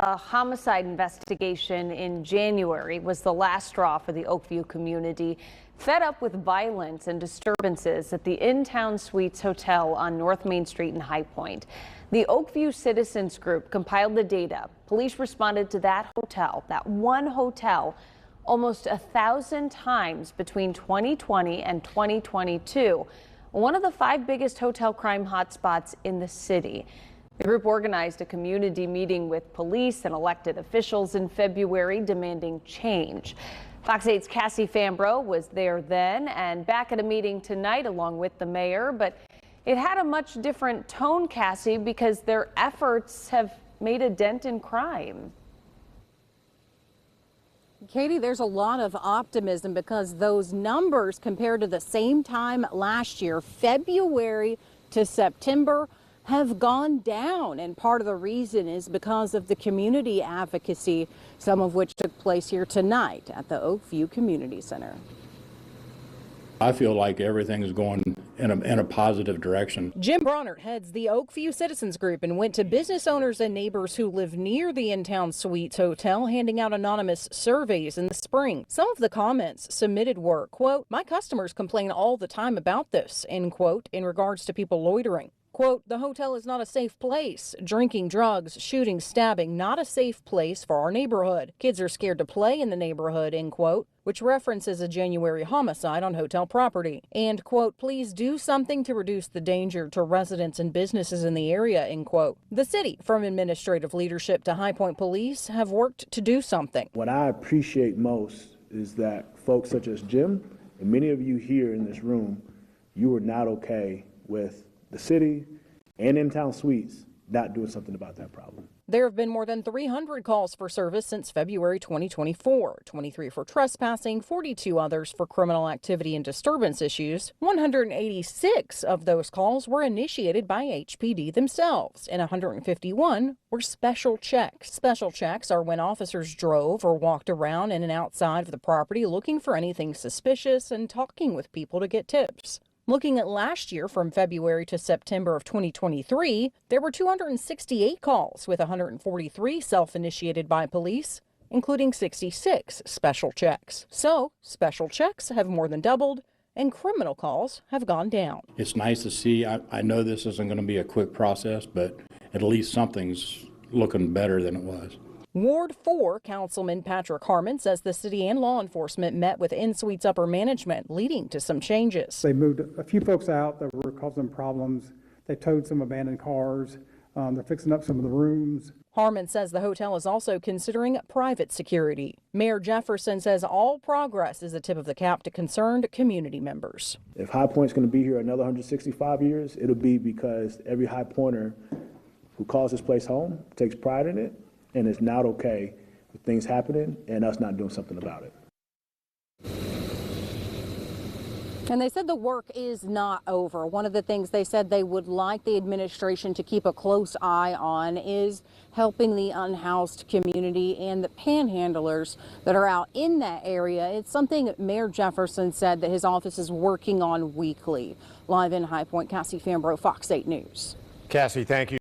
A homicide investigation in January was the last straw for the Oakview community, fed up with violence and disturbances at the In-Town Suites Hotel on North Main Street in High Point. The Oakview Citizens Group compiled the data. Police responded to that one hotel, almost 1,000 times between 2020 and 2022, one of the 5 biggest hotel crime hotspots in the city. The group organized a community meeting with police and elected officials in February demanding change. Fox 8's Cassie Fambro was there then and back at a meeting tonight along with the mayor, but it had a much different tone, Cassie, because their efforts have made a dent in crime. Katie, there's a lot of optimism because those numbers compared to the same time last year, February to September, have gone down, and part of the reason is because of the community advocacy, some of which took place here tonight at the Oakview Community Center. I feel like everything is going in a positive direction. Jim Bronert heads the Oakview Citizens Group and went to business owners and neighbors who live near the In-Town Suites Hotel, handing out anonymous surveys in the spring. Some of the comments submitted were, quote, "My customers complain all the time about this," end quote, in regards to people loitering. Quote, "The hotel is not a safe place. Drinking, drugs, shooting, stabbing, not a safe place for our neighborhood. Kids are scared to play in the neighborhood," end quote, which references a January homicide on hotel property. And, quote, "Please do something to reduce the danger to residents and businesses in the area," end quote. The city, from administrative leadership to High Point Police, have worked to do something. What I appreciate most is that folks such as Jim and many of you here in this room, you are not okay with the city and In-Town Suites not doing something about that problem. There have been more than 300 calls for service since February 2024, 23 for trespassing, 42 others for criminal activity and disturbance issues. 186 of those calls were initiated by HPD themselves, and 151 were special checks. Special checks are when officers drove or walked around in and outside of the property looking for anything suspicious and talking with people to get tips. Looking at last year from February to September of 2023, there were 268 calls with 143 self-initiated by police, including 66 special checks. So special checks have more than doubled and criminal calls have gone down. It's nice to see. I know this isn't going to be a quick process, but at least something's looking better than it was. Ward 4 Councilman Patrick Harmon says the city and law enforcement met with In-Suites upper management, leading to some changes. They moved a few folks out that were causing problems. They towed some abandoned cars. They're fixing up some of the rooms. Harmon says the hotel is also considering private security. Mayor Jefferson says all progress is a tip of the cap to concerned community members. If High Point's going to be here another 165 years, it'll be because every High Pointer who calls this place home takes pride in it, and it's not okay with things happening and us not doing something about it. And they said the work is not over. One of the things they said they would like the administration to keep a close eye on is helping the unhoused community and the panhandlers that are out in that area. It's something Mayor Jefferson said that his office is working on weekly. Live in High Point, Cassie Fambro, Fox 8 News. Cassie, thank you.